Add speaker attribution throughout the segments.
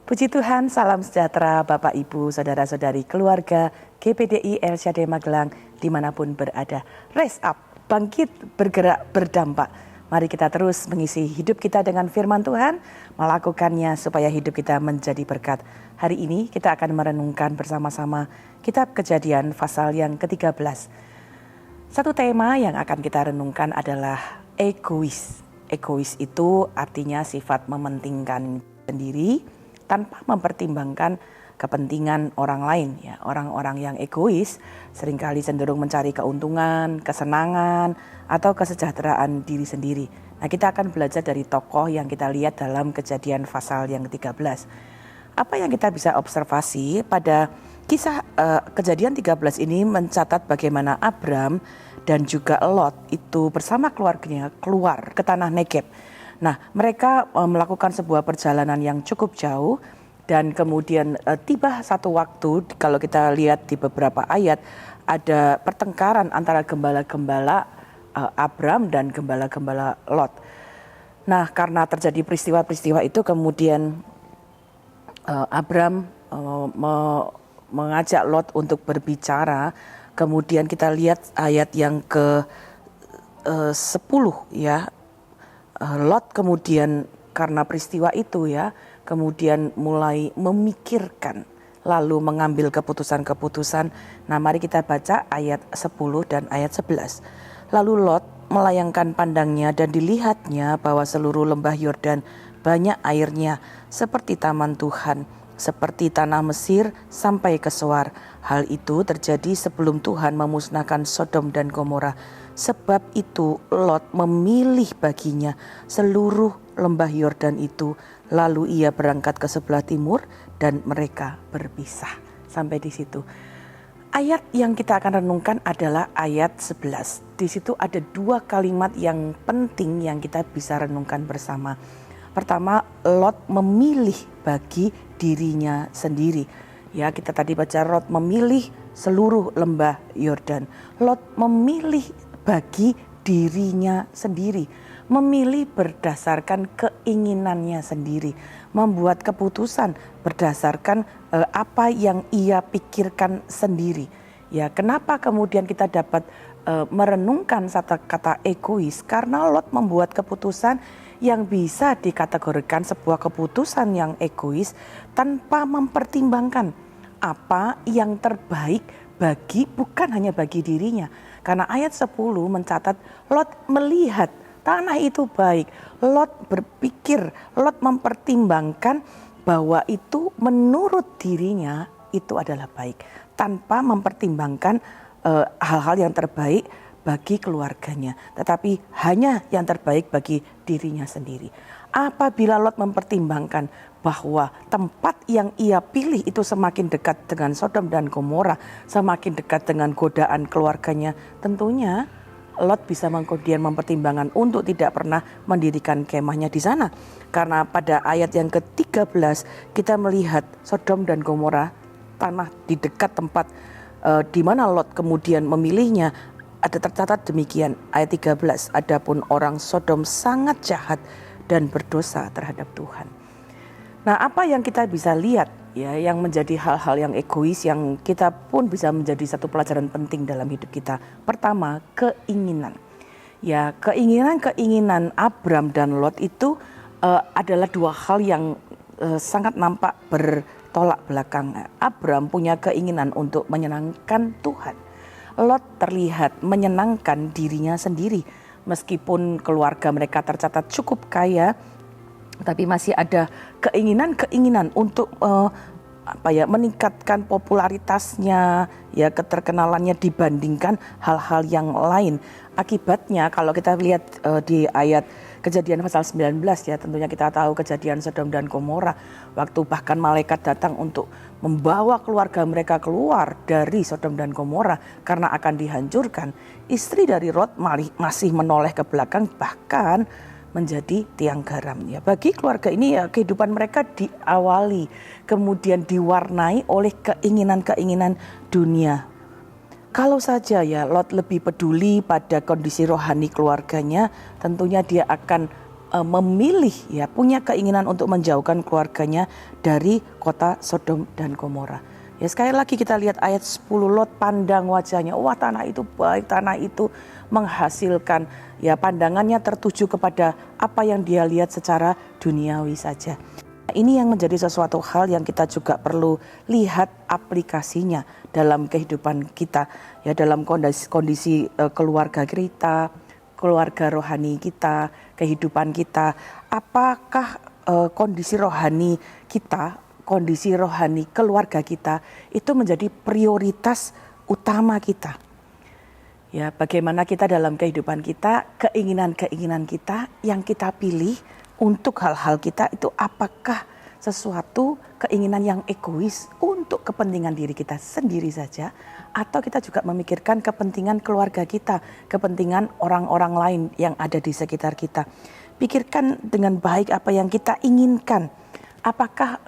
Speaker 1: Puji Tuhan, salam sejahtera Bapak Ibu, Saudara-saudari keluarga GPDI El Shaddai Magelang dimanapun berada. Rise up, bangkit, bergerak, berdampak. Mari kita terus mengisi hidup kita dengan firman Tuhan, melakukannya supaya hidup kita menjadi berkat. Hari ini kita akan merenungkan bersama-sama Kitab Kejadian pasal yang ke-13. Satu tema yang akan kita renungkan adalah egois. Egois itu artinya sifat mementingkan sendiri tanpa mempertimbangkan kepentingan orang lain. Ya, orang-orang yang egois seringkali cenderung mencari keuntungan, kesenangan, atau kesejahteraan diri sendiri. Nah, kita akan belajar dari tokoh yang kita lihat dalam Kejadian pasal yang ke-13. Apa yang kita bisa observasi pada kisah Kejadian 13 ini mencatat bagaimana Abram dan juga Lot itu bersama keluarganya keluar ke tanah Negeb. Nah, mereka melakukan sebuah perjalanan yang cukup jauh dan kemudian tiba satu waktu, kalau kita lihat di beberapa ayat, ada pertengkaran antara gembala-gembala Abram dan gembala-gembala Lot. Nah, karena terjadi peristiwa-peristiwa itu, kemudian Abram mengajak Lot untuk berbicara. Kemudian kita lihat ayat yang ke-10 ya. Lot kemudian karena peristiwa itu ya, kemudian mulai memikirkan, lalu mengambil keputusan-keputusan. Nah, mari kita baca ayat 10 dan ayat 11. Lalu Lot melayangkan pandangnya dan dilihatnya bahwa seluruh lembah Yordan banyak airnya seperti taman Tuhan, seperti tanah Mesir sampai ke Soar. Hal itu terjadi sebelum Tuhan memusnahkan Sodom dan Gomora. Sebab itu Lot memilih baginya seluruh lembah Yordan itu. Lalu ia berangkat ke sebelah timur dan mereka berpisah. Sampai di situ. Ayat yang kita akan renungkan adalah ayat 11. Di situ ada dua kalimat yang penting yang kita bisa renungkan bersama. Pertama, Lot memilih bagi dirinya sendiri. Ya, kita tadi baca Lot memilih seluruh lembah Yordan. Lot memilih bagi dirinya sendiri, memilih berdasarkan keinginannya sendiri, membuat keputusan berdasarkan apa yang ia pikirkan sendiri. Ya, kenapa kemudian kita dapat merenungkan kata egois? Karena Lot membuat keputusan yang bisa dikategorikan sebuah keputusan yang egois tanpa mempertimbangkan apa yang terbaik bukan hanya bagi dirinya. Karena ayat 10 mencatat Lot melihat tanah itu baik. Lot berpikir, Lot mempertimbangkan bahwa itu menurut dirinya itu adalah baik. Tanpa mempertimbangkan hal-hal yang terbaik bagi keluarganya. Tetapi hanya yang terbaik bagi dirinya sendiri. Apabila Lot mempertimbangkan bahwa tempat yang ia pilih itu semakin dekat dengan Sodom dan Gomora, semakin dekat dengan godaan keluarganya, tentunya Lot bisa kemudian mempertimbangkan untuk tidak pernah mendirikan kemahnya di sana. Karena pada ayat yang ke-13 kita melihat Sodom dan Gomora, tanah di dekat tempat di mana Lot kemudian memilihnya, ada tercatat demikian ayat 13, adapun orang Sodom sangat jahat dan berdosa terhadap Tuhan. Nah, apa yang kita bisa lihat ya, yang menjadi hal-hal yang egois yang kita pun bisa menjadi satu pelajaran penting dalam hidup kita. Pertama, keinginan. Ya, keinginan Abram dan Lot itu adalah dua hal yang sangat nampak bertolak belakang. Abram punya keinginan untuk menyenangkan Tuhan. Lot terlihat menyenangkan dirinya sendiri. Meskipun keluarga mereka tercatat cukup kaya, tapi masih ada keinginan untuk meningkatkan popularitasnya, ya, keterkenalannya dibandingkan hal-hal yang lain. Akibatnya kalau kita lihat di ayat Kejadian pasal 19 ya, tentunya kita tahu kejadian Sodom dan Gomora, waktu bahkan malaikat datang untuk membawa keluarga mereka keluar dari Sodom dan Gomora karena akan dihancurkan. Istri dari Lot masih menoleh ke belakang, bahkan menjadi tiang garam. Ya, bagi keluarga ini ya, kehidupan mereka diawali kemudian diwarnai oleh keinginan-keinginan dunia. Kalau saja ya Lot lebih peduli pada kondisi rohani keluarganya, tentunya dia akan memilih ya, punya keinginan untuk menjauhkan keluarganya dari kota Sodom dan Gomora. Ya, sekali lagi kita lihat ayat 10, Lot pandang wajahnya, wah tanah itu baik, tanah itu menghasilkan. Ya, pandangannya tertuju kepada apa yang dia lihat secara duniawi saja. Ini yang menjadi sesuatu hal yang kita juga perlu lihat aplikasinya dalam kehidupan kita, ya, dalam kondisi keluarga kita, keluarga rohani kita, kehidupan kita. Apakah kondisi rohani kita, kondisi rohani keluarga kita itu menjadi prioritas utama kita? Ya, bagaimana kita dalam kehidupan kita, keinginan-keinginan kita yang kita pilih untuk hal-hal kita itu apakah sesuatu keinginan yang egois untuk kepentingan diri kita sendiri saja, atau kita juga memikirkan kepentingan keluarga kita, kepentingan orang-orang lain yang ada di sekitar kita. Pikirkan dengan baik apa yang kita inginkan. Apakah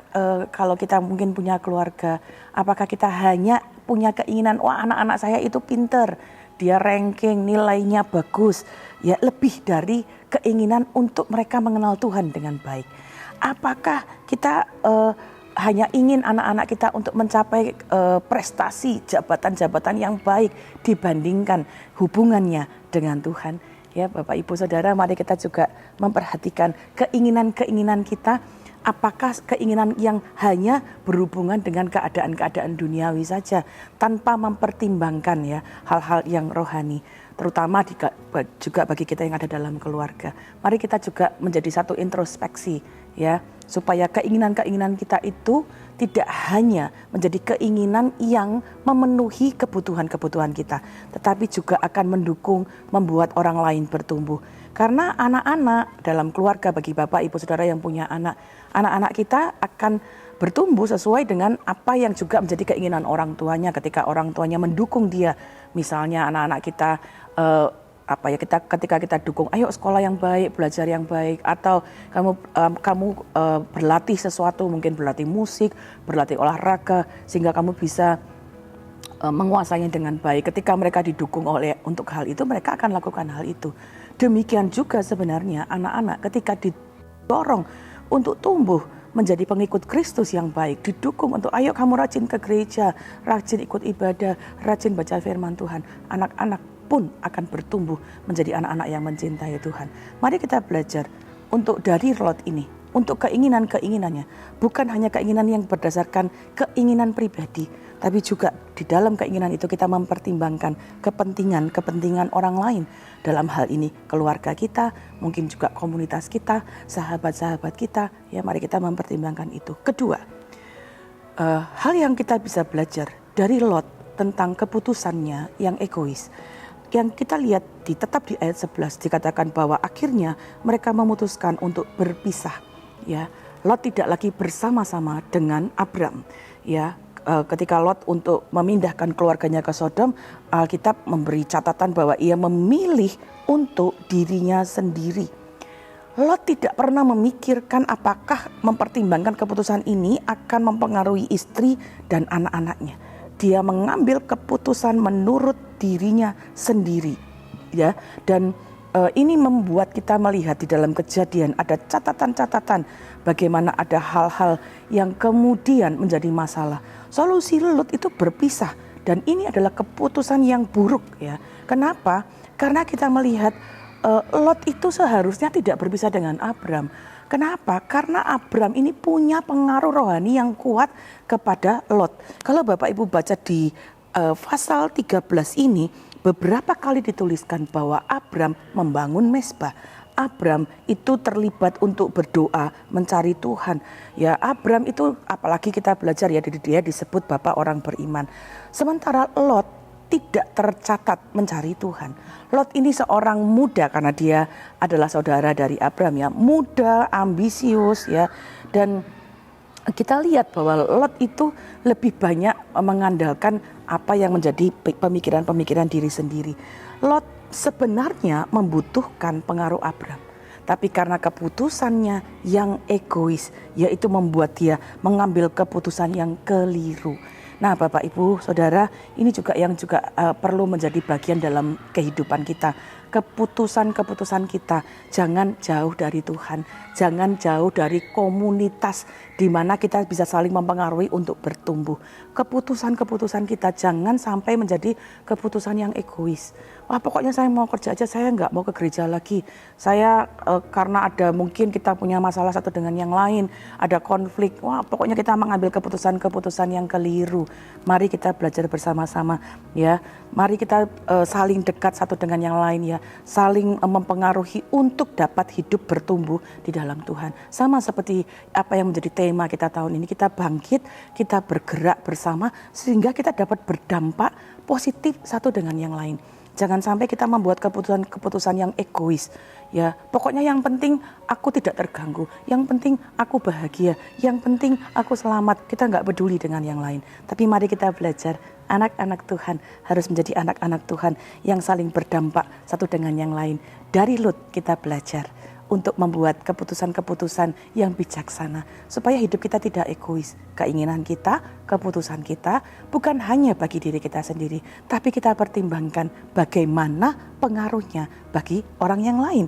Speaker 1: kalau kita mungkin punya keluarga, apakah kita hanya punya keinginan, wah anak-anak saya itu pinter, dia ranking, nilainya bagus, ya, lebih dari keinginan untuk mereka mengenal Tuhan dengan baik. Apakah kita hanya ingin anak-anak kita untuk mencapai prestasi, jabatan-jabatan yang baik dibandingkan hubungannya dengan Tuhan? Ya, Bapak Ibu Saudara, mari kita juga memperhatikan keinginan-keinginan kita. Apakah keinginan yang hanya berhubungan dengan keadaan-keadaan duniawi saja tanpa mempertimbangkan ya hal-hal yang rohani, terutama juga bagi kita yang ada dalam keluarga. Mari kita juga menjadi satu introspeksi ya, supaya keinginan-keinginan kita itu tidak hanya menjadi keinginan yang memenuhi kebutuhan-kebutuhan kita, tetapi juga akan mendukung, membuat orang lain bertumbuh. Karena anak-anak dalam keluarga, bagi Bapak Ibu Saudara yang punya anak-anak kita akan bertumbuh sesuai dengan apa yang juga menjadi keinginan orang tuanya ketika orang tuanya mendukung dia. Misalnya anak-anak kita ketika kita dukung, ayo sekolah yang baik, belajar yang baik, atau kamu berlatih sesuatu, mungkin berlatih musik, berlatih olahraga sehingga kamu bisa menguasainya dengan baik. Ketika mereka didukung untuk hal itu, mereka akan lakukan hal itu. Demikian juga sebenarnya anak-anak ketika didorong untuk tumbuh menjadi pengikut Kristus yang baik, didukung untuk ayo kamu rajin ke gereja, rajin ikut ibadah, rajin baca firman Tuhan, anak-anak pun akan bertumbuh menjadi anak-anak yang mencintai Tuhan. Mari kita belajar untuk dari Lot ini, untuk keinginan-keinginannya, bukan hanya keinginan yang berdasarkan keinginan pribadi, tapi juga di dalam keinginan itu kita mempertimbangkan kepentingan orang lain. Dalam hal ini keluarga kita, mungkin juga komunitas kita, sahabat-sahabat kita. Ya, mari kita mempertimbangkan itu. Kedua, hal yang kita bisa belajar dari Lot tentang keputusannya yang egois. Yang kita lihat tetap di ayat 11 dikatakan bahwa akhirnya mereka memutuskan untuk berpisah. Ya, Lot tidak lagi bersama-sama dengan Abram. Ya, ketika Lot untuk memindahkan keluarganya ke Sodom, Alkitab memberi catatan bahwa ia memilih untuk dirinya sendiri. Lot tidak pernah memikirkan apakah mempertimbangkan keputusan ini akan mempengaruhi istri dan anak-anaknya. Dia mengambil keputusan menurut dirinya sendiri, ya. Dan ini membuat kita melihat di dalam Kejadian ada catatan-catatan bagaimana ada hal-hal yang kemudian menjadi masalah. Solusi Lot itu berpisah, dan ini adalah keputusan yang buruk ya. Kenapa? Karena kita melihat Lot itu seharusnya tidak berpisah dengan Abram. Kenapa? Karena Abram ini punya pengaruh rohani yang kuat kepada Lot. Kalau Bapak Ibu baca di pasal 13 ini, beberapa kali dituliskan bahwa Abram membangun mezbah. Abram itu terlibat untuk berdoa, mencari Tuhan. Ya, Abram itu apalagi kita belajar ya, dia disebut bapak orang beriman. Sementara Lot tidak tercatat mencari Tuhan. Lot ini seorang muda karena dia adalah saudara dari Abram ya, muda, ambisius ya, dan kita lihat bahwa Lot itu lebih banyak mengandalkan apa yang menjadi pemikiran-pemikiran diri sendiri. Lot sebenarnya membutuhkan pengaruh Abram, tapi karena keputusannya yang egois, yaitu membuat dia mengambil keputusan yang keliru. Nah, Bapak Ibu Saudara, ini juga yang perlu menjadi bagian dalam kehidupan kita. keputusan-keputusan kita jangan jauh dari Tuhan, jangan jauh dari komunitas di mana kita bisa saling mempengaruhi untuk bertumbuh. Keputusan-keputusan kita jangan sampai menjadi keputusan yang egois. Wah, pokoknya saya mau kerja aja, saya nggak mau ke gereja lagi. Saya karena ada mungkin kita punya masalah satu dengan yang lain, ada konflik. Wah, pokoknya kita mengambil keputusan-keputusan yang keliru. Mari kita belajar bersama-sama ya. Mari kita saling dekat satu dengan yang lain ya. Saling mempengaruhi untuk dapat hidup bertumbuh di dalam Tuhan. Sama seperti apa yang menjadi tema kita tahun ini, kita bangkit, kita bergerak bersama sehingga kita dapat berdampak positif satu dengan yang lain. Jangan sampai kita membuat keputusan-keputusan yang egois. Ya, pokoknya yang penting aku tidak terganggu, yang penting aku bahagia, yang penting aku selamat. Kita nggak peduli dengan yang lain. Tapi mari kita belajar, anak-anak Tuhan harus menjadi anak-anak Tuhan yang saling berdampak satu dengan yang lain. Dari Lut kita belajar untuk membuat keputusan-keputusan yang bijaksana supaya hidup kita tidak egois. Keinginan kita, keputusan kita bukan hanya bagi diri kita sendiri, tapi kita pertimbangkan bagaimana pengaruhnya bagi orang yang lain.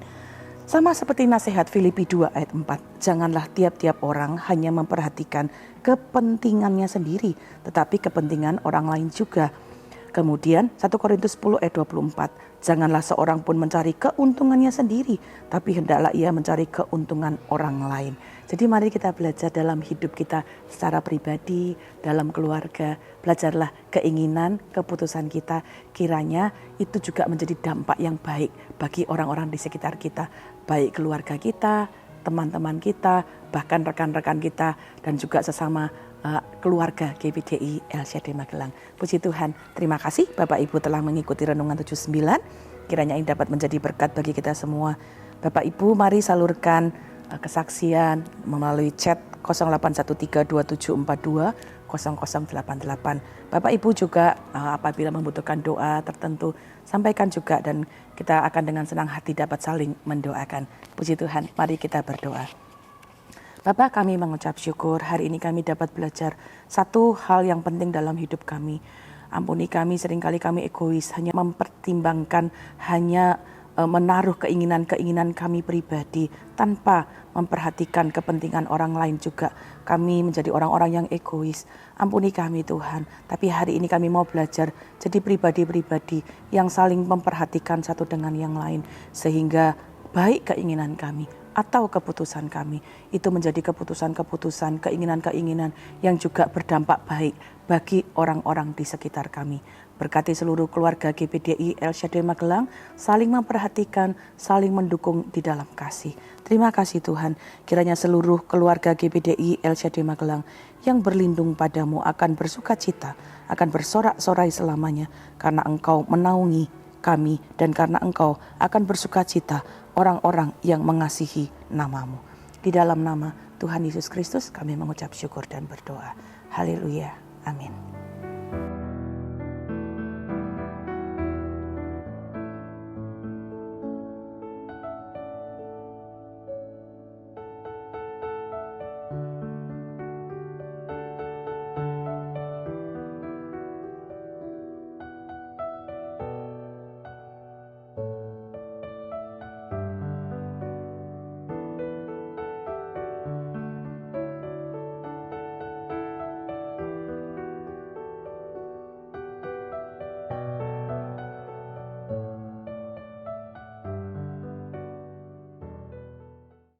Speaker 1: Sama seperti nasihat Filipi 2 ayat 4, janganlah tiap-tiap orang hanya memperhatikan kepentingannya sendiri, tetapi kepentingan orang lain juga. Kemudian 1 Korintus 10 ayat 24, janganlah seorang pun mencari keuntungannya sendiri, tapi hendaklah ia mencari keuntungan orang lain. Jadi mari kita belajar dalam hidup kita secara pribadi, dalam keluarga. Belajarlah keinginan, keputusan kita, kiranya itu juga menjadi dampak yang baik bagi orang-orang di sekitar kita. Baik keluarga kita, teman-teman kita, bahkan rekan-rekan kita, dan juga sesama keluarga GBDI El Shaddai Magelang. Puji Tuhan, terima kasih Bapak Ibu telah mengikuti Renungan 79. Kiranya ini dapat menjadi berkat bagi kita semua. Bapak Ibu mari salurkan kesaksian melalui chat 081327420088. Bapak Ibu juga apabila membutuhkan doa tertentu, sampaikan juga dan kita akan dengan senang hati dapat saling mendoakan. Puji Tuhan, mari kita berdoa. Bapak, kami mengucap syukur hari ini kami dapat belajar satu hal yang penting dalam hidup kami. Ampuni kami, seringkali kami egois, hanya mempertimbangkan, hanya menaruh keinginan-keinginan kami pribadi tanpa memperhatikan kepentingan orang lain juga. Kami menjadi orang-orang yang egois. Ampuni kami Tuhan, tapi hari ini kami mau belajar jadi pribadi-pribadi yang saling memperhatikan satu dengan yang lain. Sehingga baik keinginan kami atau keputusan kami itu menjadi keputusan-keputusan, keinginan-keinginan yang juga berdampak baik bagi orang-orang di sekitar kami. Berkati seluruh keluarga GBDI El Shaddai Magelang, saling memperhatikan, saling mendukung di dalam kasih. Terima kasih Tuhan, kiranya seluruh keluarga GBDI El Shaddai Magelang yang berlindung padamu akan bersuka cita, akan bersorak-sorai selamanya, karena Engkau menaungi kami dan karena Engkau akan bersuka cita orang-orang yang mengasihi namamu. Di dalam nama Tuhan Yesus Kristus kami mengucap syukur dan berdoa. Haleluya. Amin.